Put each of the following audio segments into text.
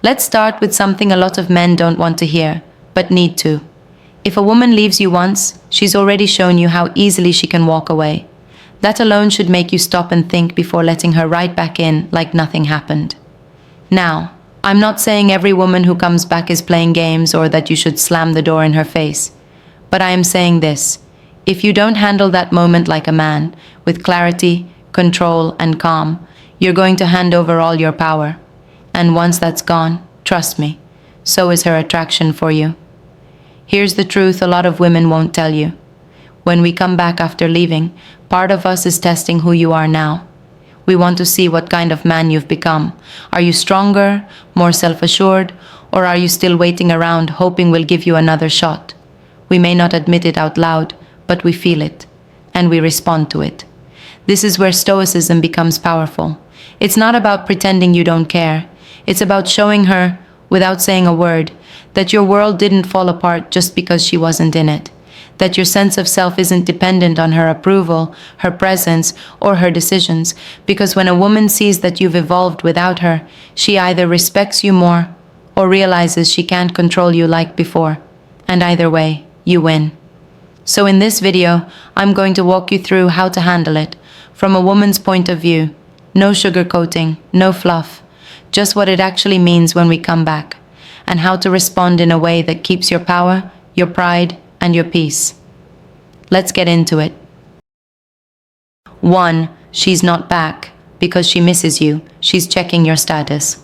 Let's start with something a lot of men don't want to hear, but need to. If a woman leaves you once, she's already shown you how easily she can walk away. That alone should make you stop and think before letting her right back in like nothing happened. Now, I'm not saying every woman who comes back is playing games or that you should slam the door in her face. But I am saying this: if you don't handle that moment like a man, with clarity, control, and calm, you're going to hand over all your power. And once that's gone, trust me, so is her attraction for you. Here's the truth a lot of women won't tell you. When we come back after leaving, part of us is testing who you are now. We want to see what kind of man you've become. Are you stronger, more self-assured, or are you still waiting around hoping we'll give you another shot? We may not admit it out loud, but we feel it, and we respond to it. This is where Stoicism becomes powerful. It's not about pretending you don't care. It's about showing her, without saying a word, that your world didn't fall apart just because she wasn't in it. That your sense of self isn't dependent on her approval, her presence, or her decisions. Because when a woman sees that you've evolved without her, she either respects you more or realizes she can't control you like before. And either way, you win. So in this video, I'm going to walk you through how to handle it from a woman's point of view. No sugarcoating, no fluff, just what it actually means when we come back, and how to respond in a way that keeps your power, your pride, and your peace. Let's get into it. 1. She's not back because she misses you. She's checking your status.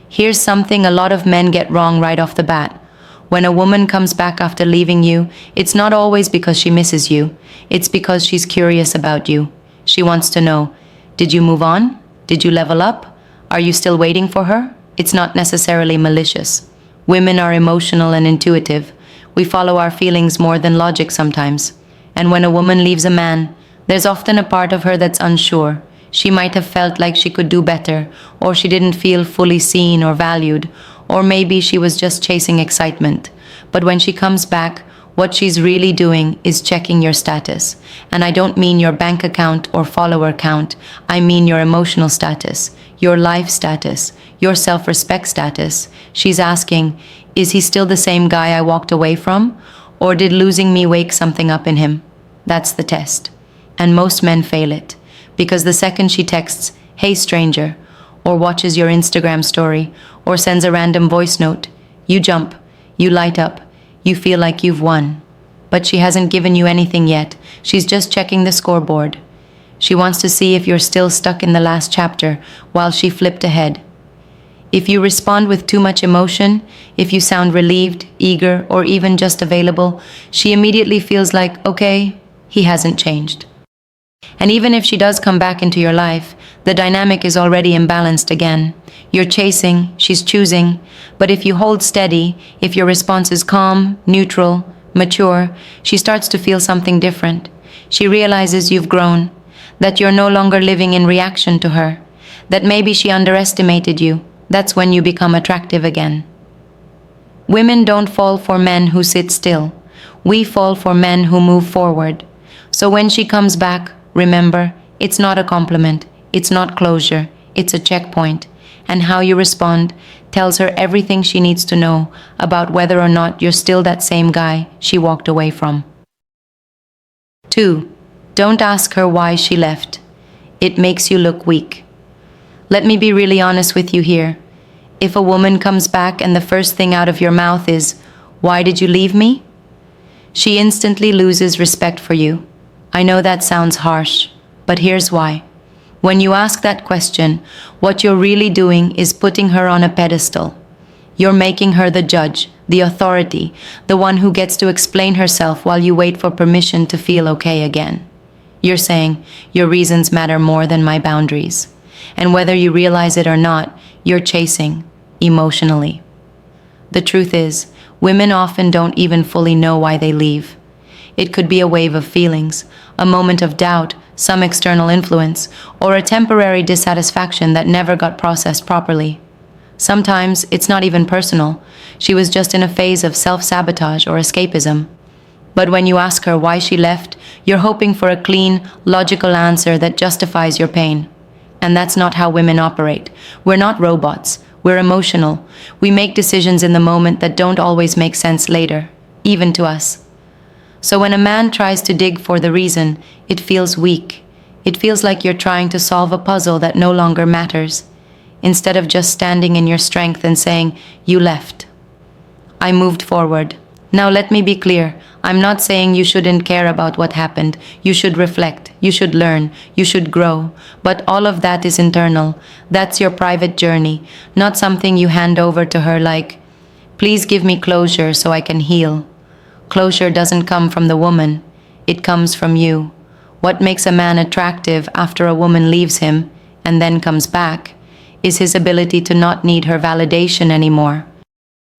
Here's something a lot of men get wrong right off the bat. When a woman comes back after leaving you, it's not always because she misses you. It's because she's curious about you. She wants to know, did you move on? Did you level up? Are you still waiting for her? It's not necessarily malicious. Women are emotional and intuitive. We follow our feelings more than logic sometimes. And when a woman leaves a man, there's often a part of her that's unsure. She might have felt like she could do better, or she didn't feel fully seen or valued, or maybe she was just chasing excitement. But when she comes back, what she's really doing is checking your status. And I don't mean your bank account or follower count. I mean your emotional status, your life status, your self-respect status. She's asking, is he still the same guy I walked away from? Or did losing me wake something up in him? That's the test. And most men fail it. Because the second she texts, hey stranger, or watches your Instagram story, or sends a random voice note, you jump, you light up, you feel like you've won. But she hasn't given you anything yet. She's just checking the scoreboard. She wants to see if you're still stuck in the last chapter while she flipped ahead. If you respond with too much emotion, if you sound relieved, eager, or even just available, she immediately feels like, okay, he hasn't changed. And even if she does come back into your life, the dynamic is already imbalanced again. You're chasing, she's choosing, but if you hold steady, if your response is calm, neutral, mature, she starts to feel something different. She realizes you've grown, that you're no longer living in reaction to her, that maybe she underestimated you. That's when you become attractive again. Women don't fall for men who sit still. We fall for men who move forward. So when she comes back, remember, it's not a compliment, it's not closure, it's a checkpoint. And how you respond tells her everything she needs to know about whether or not you're still that same guy she walked away from. 2. Don't ask her why she left. It makes you look weak. Let me be really honest with you here. If a woman comes back and the first thing out of your mouth is, why did you leave me? She instantly loses respect for you. I know that sounds harsh, but here's why. When you ask that question, what you're really doing is putting her on a pedestal. You're making her the judge, the authority, the one who gets to explain herself while you wait for permission to feel okay again. You're saying, your reasons matter more than my boundaries. And whether you realize it or not, you're chasing, emotionally. The truth is, women often don't even fully know why they leave. It could be a wave of feelings, a moment of doubt, some external influence, or a temporary dissatisfaction that never got processed properly. Sometimes it's not even personal. She was just in a phase of self-sabotage or escapism. But when you ask her why she left, you're hoping for a clean, logical answer that justifies your pain. And that's not how women operate. We're not robots. We're emotional. We make decisions in the moment that don't always make sense later, even to us. So when a man tries to dig for the reason, it feels weak. It feels like you're trying to solve a puzzle that no longer matters, instead of just standing in your strength and saying, "You left. I moved forward." Now let me be clear. I'm not saying you shouldn't care about what happened. You should reflect. You should learn. You should grow. But all of that is internal. That's your private journey, not something you hand over to her like, "Please give me closure so I can heal." Closure doesn't come from the woman. It comes from you. What makes a man attractive after a woman leaves him and then comes back is his ability to not need her validation anymore.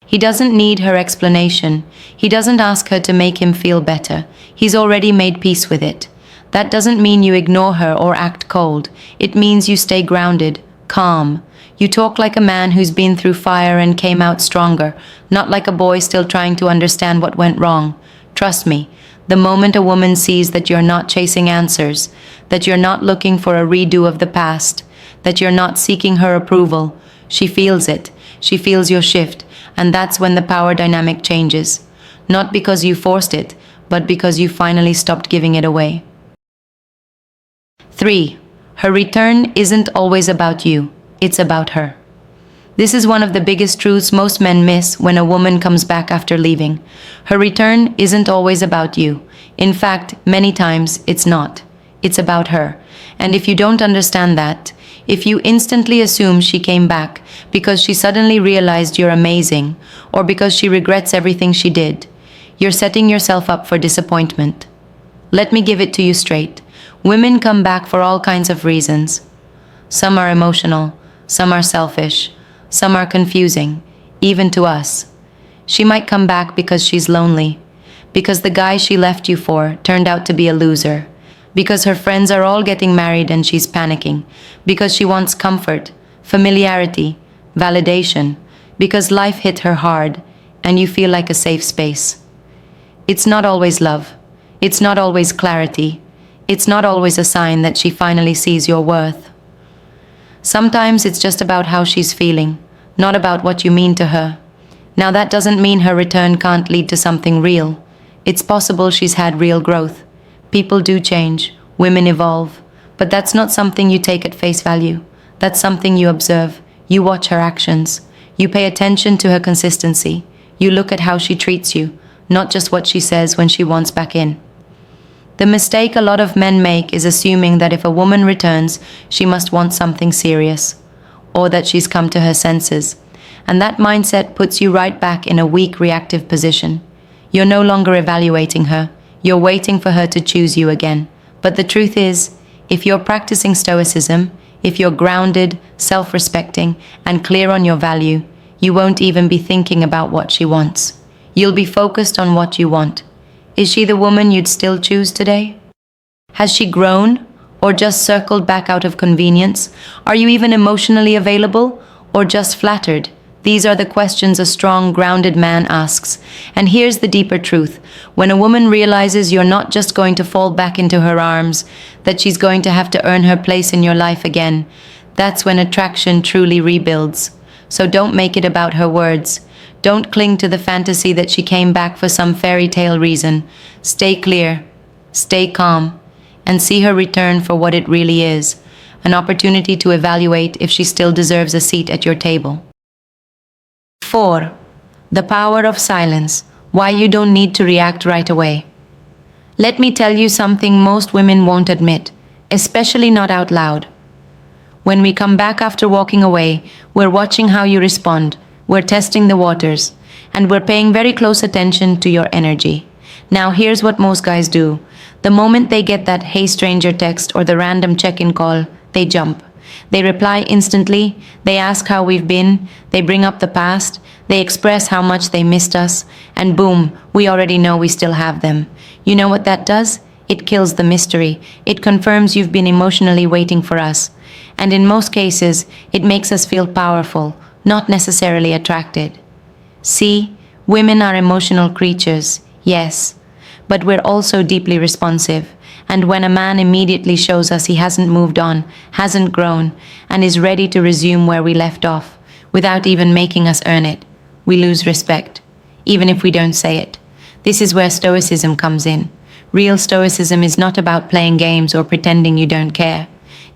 He doesn't need her explanation. He doesn't ask her to make him feel better. He's already made peace with it. That doesn't mean you ignore her or act cold. It means you stay grounded, calm. You talk like a man who's been through fire and came out stronger, not like a boy still trying to understand what went wrong. Trust me, the moment a woman sees that you're not chasing answers, that you're not looking for a redo of the past, that you're not seeking her approval, she feels it. She feels your shift, and that's when the power dynamic changes. Not because you forced it, but because you finally stopped giving it away. 3. Her return isn't always about you. It's about her. This is one of the biggest truths most men miss when a woman comes back after leaving. Her return isn't always about you. In fact, many times it's not. It's about her. And if you don't understand that, if you instantly assume she came back because she suddenly realized you're amazing, or because she regrets everything she did, you're setting yourself up for disappointment. Let me give it to you straight. Women come back for all kinds of reasons. Some are emotional, some are selfish, some are confusing, even to us. She might come back because she's lonely, because the guy she left you for turned out to be a loser, because her friends are all getting married and she's panicking, because she wants comfort, familiarity, validation, because life hit her hard and you feel like a safe space. It's not always love. It's not always clarity. It's not always a sign that she finally sees your worth. Sometimes it's just about how she's feeling, not about what you mean to her. Now that doesn't mean her return can't lead to something real. It's possible she's had real growth. People do change, women evolve, but that's not something you take at face value. That's something you observe. You watch her actions. You pay attention to her consistency. You look at how she treats you, not just what she says when she wants back in. The mistake a lot of men make is assuming that if a woman returns, she must want something serious, or that she's come to her senses. And that mindset puts you right back in a weak, reactive position. You're no longer evaluating her. You're waiting for her to choose you again. But the truth is, if you're practicing Stoicism, if you're grounded, self-respecting, and clear on your value, you won't even be thinking about what she wants. You'll be focused on what you want. Is she the woman you'd still choose today? Has she grown, or just circled back out of convenience? Are you even emotionally available, or just flattered? These are the questions a strong, grounded man asks. And here's the deeper truth. When a woman realizes you're not just going to fall back into her arms, that she's going to have to earn her place in your life again, that's when attraction truly rebuilds. So don't make it about her words. Don't cling to the fantasy that she came back for some fairy tale reason. Stay clear, stay calm, and see her return for what it really is, an opportunity to evaluate if she still deserves a seat at your table. 4. The power of silence. Why you don't need to react right away. Let me tell you something most women won't admit, especially not out loud. When we come back after walking away, we're watching how you respond. We're testing the waters, and we're paying very close attention to your energy. Now here's what most guys do. The moment they get that "hey stranger" text or the random check-in call, they jump. They reply instantly, they ask how we've been, they bring up the past, they express how much they missed us, and boom, we already know we still have them. You know what that does? It kills the mystery. It confirms you've been emotionally waiting for us. And in most cases, it makes us feel powerful, not necessarily attracted. See, women are emotional creatures, yes, but we're also deeply responsive. And when a man immediately shows us he hasn't moved on, hasn't grown, and is ready to resume where we left off, without even making us earn it. We lose respect, even if we don't say it. This is where Stoicism comes in. Real Stoicism is not about playing games or pretending you don't care.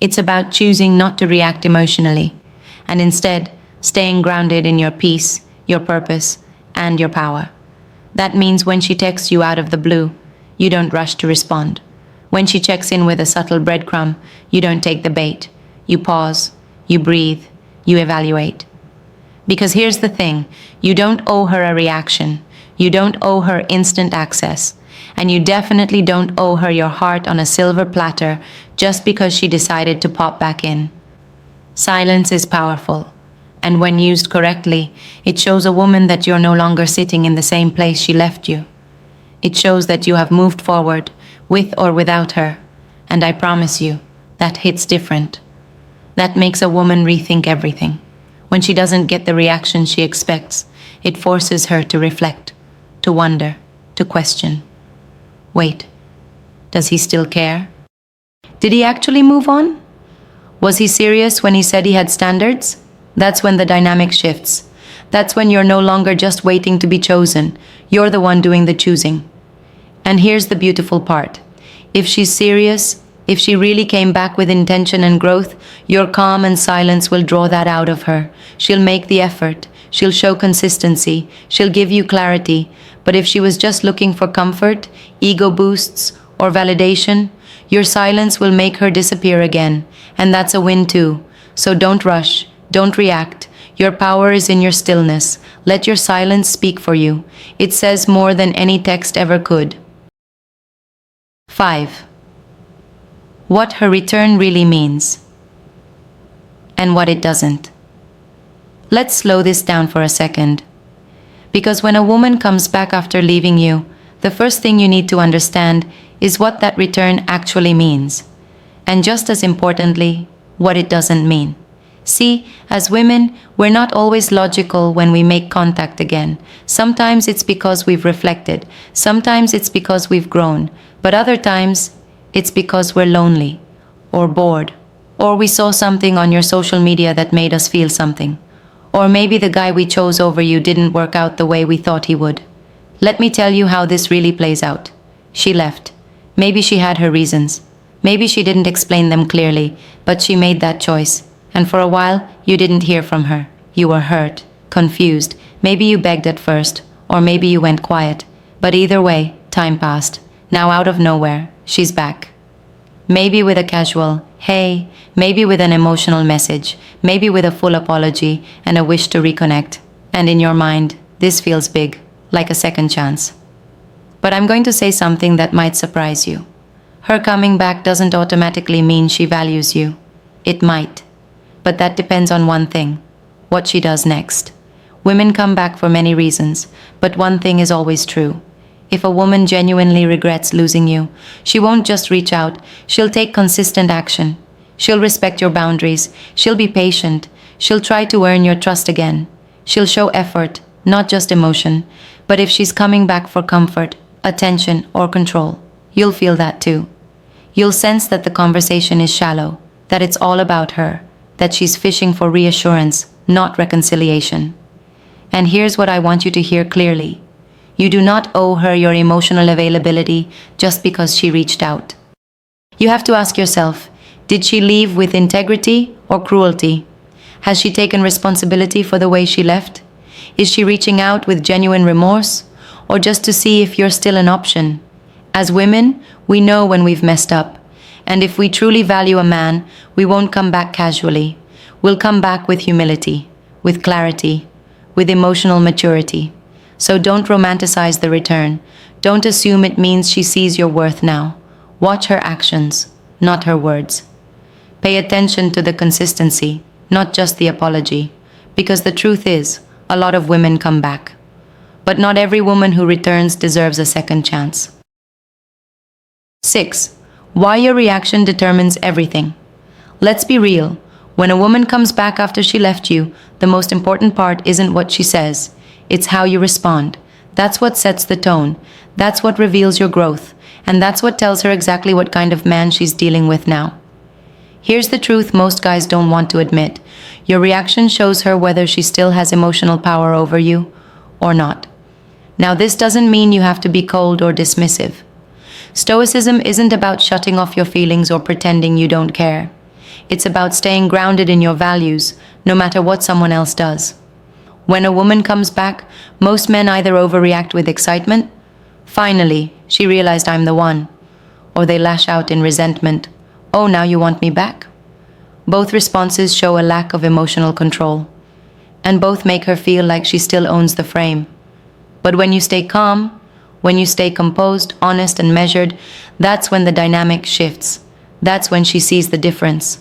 It's about choosing not to react emotionally, and instead staying grounded in your peace, your purpose, and your power. That means when she texts you out of the blue, you don't rush to respond. When she checks in with a subtle breadcrumb, you don't take the bait. You pause, you breathe, you evaluate. Because here's the thing, you don't owe her a reaction. You don't owe her instant access. And you definitely don't owe her your heart on a silver platter just because she decided to pop back in. Silence is powerful. And when used correctly, it shows a woman that you're no longer sitting in the same place she left you. It shows that you have moved forward, with or without her. And I promise you, that hits different. That makes a woman rethink everything. When she doesn't get the reaction she expects, it forces her to reflect, to wonder, to question. Wait, does he still care? Did he actually move on? Was he serious when he said he had standards? That's when the dynamic shifts. That's when you're no longer just waiting to be chosen. You're the one doing the choosing. And here's the beautiful part. If she's serious, if she really came back with intention and growth, your calm and silence will draw that out of her. She'll make the effort. She'll show consistency. She'll give you clarity. But if she was just looking for comfort, ego boosts, or validation, your silence will make her disappear again. And that's a win too. So don't rush. Don't react. Your power is in your stillness. Let your silence speak for you. It says more than any text ever could. 5. What her return really means, and what it doesn't. Let's slow this down for a second. Because when a woman comes back after leaving you, the first thing you need to understand is what that return actually means. And just as importantly, what it doesn't mean. See, as women, we're not always logical when we make contact again. Sometimes it's because we've reflected. Sometimes it's because we've grown. But other times, it's because we're lonely, or bored, or we saw something on your social media that made us feel something. Or maybe the guy we chose over you didn't work out the way we thought he would. Let me tell you how this really plays out. She left. Maybe she had her reasons. Maybe she didn't explain them clearly, but she made that choice. And for a while, you didn't hear from her. You were hurt, confused. Maybe you begged at first, or maybe you went quiet. But either way, time passed. Now out of nowhere, she's back. Maybe with a casual, hey, maybe with an emotional message, maybe with a full apology and a wish to reconnect. And in your mind, this feels big, like a second chance. But I'm going to say something that might surprise you. Her coming back doesn't automatically mean she values you. It might. But that depends on one thing, what she does next. Women come back for many reasons, but one thing is always true. If a woman genuinely regrets losing you, she won't just reach out, she'll take consistent action. She'll respect your boundaries, she'll be patient, she'll try to earn your trust again. She'll show effort, not just emotion. But if she's coming back for comfort, attention, or control, you'll feel that too. You'll sense that the conversation is shallow, that it's all about her, that she's fishing for reassurance, not reconciliation. And here's what I want you to hear clearly. You do not owe her your emotional availability just because she reached out. You have to ask yourself, did she leave with integrity or cruelty? Has she taken responsibility for the way she left? Is she reaching out with genuine remorse, or just to see if you're still an option? As women, we know when we've messed up. And if we truly value a man, we won't come back casually. We'll come back with humility, with clarity, with emotional maturity. So don't romanticize the return. Don't assume it means she sees your worth now. Watch her actions, not her words. Pay attention to the consistency, not just the apology. Because the truth is, a lot of women come back. But not every woman who returns deserves a second chance. 6. Why your reaction determines everything. Let's be real. When a woman comes back after she left you, the most important part isn't what she says. It's how you respond. That's what sets the tone. That's what reveals your growth. And that's what tells her exactly what kind of man she's dealing with now. Here's the truth most guys don't want to admit. Your reaction shows her whether she still has emotional power over you or not. Now, this doesn't mean you have to be cold or dismissive. Stoicism isn't about shutting off your feelings or pretending you don't care. It's about staying grounded in your values, no matter what someone else does. When a woman comes back, most men either overreact with excitement, "Finally, she realized I'm the one," or they lash out in resentment, "Oh, now you want me back?" Both responses show a lack of emotional control, and both make her feel like she still owns the frame. But when you stay calm, when you stay composed, honest, and measured, that's when the dynamic shifts. That's when she sees the difference.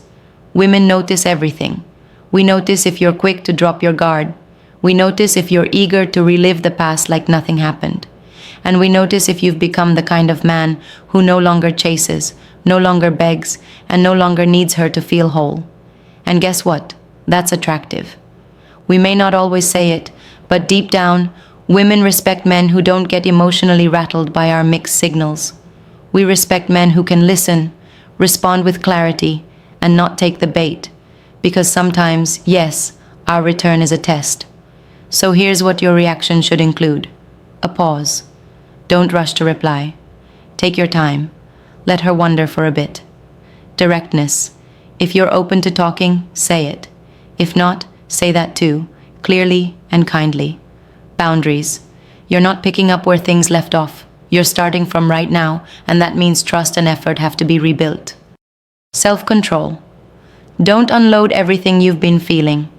Women notice everything. We notice if you're quick to drop your guard. We notice if you're eager to relive the past like nothing happened. And we notice if you've become the kind of man who no longer chases, no longer begs, and no longer needs her to feel whole. And guess what? That's attractive. We may not always say it, but deep down, women respect men who don't get emotionally rattled by our mixed signals. We respect men who can listen, respond with clarity, and not take the bait. Because sometimes, yes, our return is a test. So here's what your reaction should include. A pause. Don't rush to reply. Take your time. Let her wonder for a bit. Directness. If you're open to talking, say it. If not, say that too, clearly and kindly. Boundaries. You're not picking up where things left off. You're starting from right now, and that means trust and effort have to be rebuilt. Self-control. Don't unload everything you've been feeling.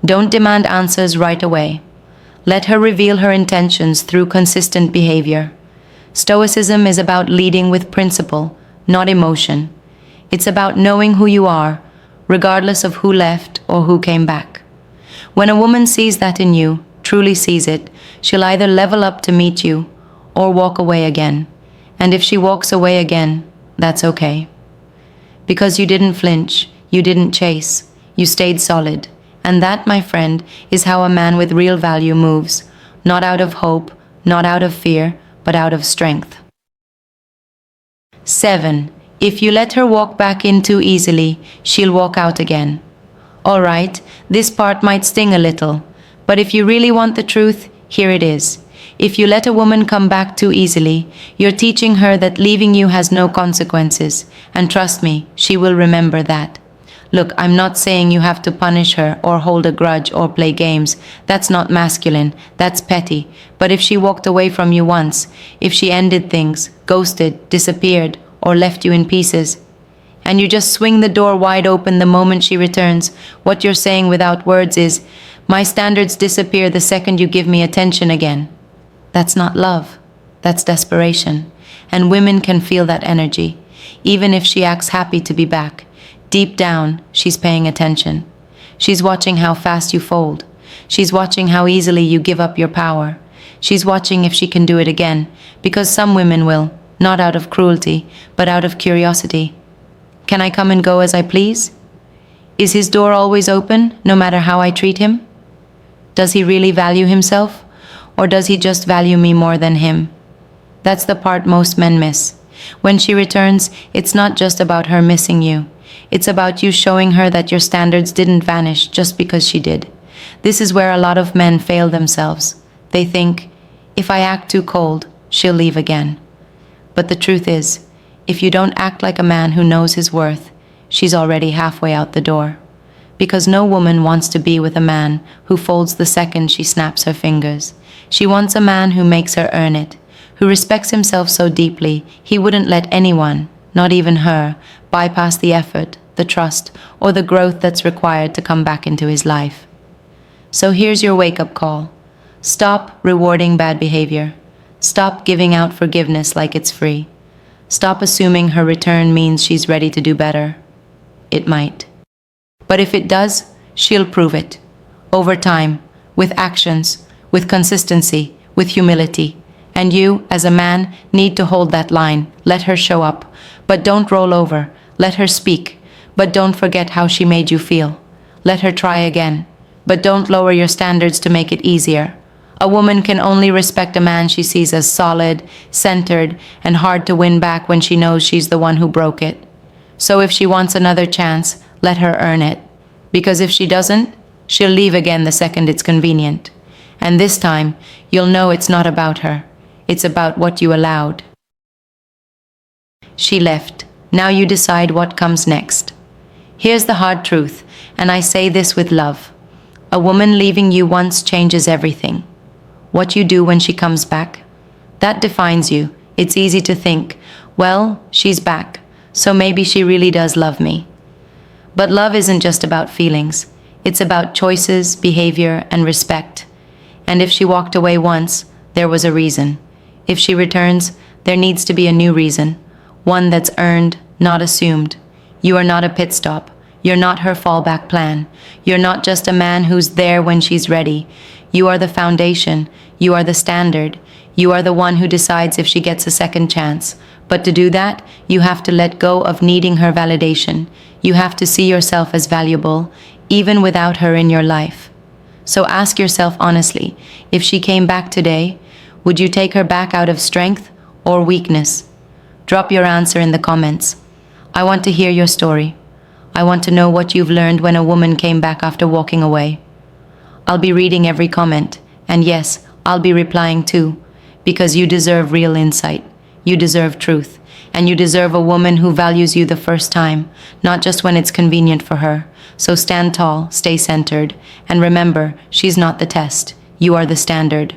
Don't demand answers right away. Let her reveal her intentions through consistent behavior. Stoicism is about leading with principle, not emotion. It's about knowing who you are, regardless of who left or who came back. When a woman sees that in you, truly sees it, she'll either level up to meet you or walk away again. And if she walks away again, that's okay. Because you didn't flinch, you didn't chase, you stayed solid. And that, my friend, is how a man with real value moves, not out of hope, not out of fear, but out of strength. 7. If you let her walk back in too easily, she'll walk out again. All right, this part might sting a little, but if you really want the truth, here it is. If you let a woman come back too easily, you're teaching her that leaving you has no consequences, and trust me, she will remember that. Look, I'm not saying you have to punish her or hold a grudge or play games. That's not masculine, that's petty. But if she walked away from you once, if she ended things, ghosted, disappeared, or left you in pieces, and you just swing the door wide open the moment she returns, what you're saying without words is, "My standards disappear the second you give me attention again." That's not love, that's desperation. And women can feel that energy, even if she acts happy to be back. Deep down, she's paying attention. She's watching how fast you fold. She's watching how easily you give up your power. She's watching if she can do it again, because some women will, not out of cruelty, but out of curiosity. Can I come and go as I please? Is his door always open, no matter how I treat him? Does he really value himself, or does he just value me more than him? That's the part most men miss. When she returns, it's not just about her missing you. It's about you showing her that your standards didn't vanish just because she did. This is where a lot of men fail themselves. They think, if I act too cold, she'll leave again. But the truth is, if you don't act like a man who knows his worth, she's already halfway out the door. Because no woman wants to be with a man who folds the second she snaps her fingers. She wants a man who makes her earn it, who respects himself so deeply he wouldn't let anyone, not even her, bypass the effort, the trust, or the growth that's required to come back into his life. So here's your wake-up call. Stop rewarding bad behavior. Stop giving out forgiveness like it's free. Stop assuming her return means she's ready to do better. It might. But if it does, she'll prove it. Over time, with actions, with consistency, with humility. And you, as a man, need to hold that line. Let her show up. But don't roll over. Let her speak. But don't forget how she made you feel. Let her try again. But don't lower your standards to make it easier. A woman can only respect a man she sees as solid, centered, and hard to win back when she knows she's the one who broke it. So if she wants another chance, let her earn it. Because if she doesn't, she'll leave again the second it's convenient. And this time, you'll know it's not about her. It's about what you allowed. She left. Now you decide what comes next. Here's the hard truth, and I say this with love. A woman leaving you once changes everything. What you do when she comes back, that defines you. It's easy to think, well, she's back, so maybe she really does love me. But love isn't just about feelings. It's about choices, behavior, and respect. And if she walked away once, there was a reason. If she returns, there needs to be a new reason. One that's earned, not assumed. You are not a pit stop. You're not her fallback plan. You're not just a man who's there when she's ready. You are the foundation. You are the standard. You are the one who decides if she gets a second chance. But to do that, you have to let go of needing her validation. You have to see yourself as valuable, even without her in your life. So ask yourself honestly, if she came back today, would you take her back out of strength or weakness? Drop your answer in the comments. I want to hear your story. I want to know what you've learned when a woman came back after walking away. I'll be reading every comment, and yes, I'll be replying too, because you deserve real insight. You deserve truth, and you deserve a woman who values you the first time, not just when it's convenient for her. So stand tall, stay centered, and remember, she's not the test. You are the standard.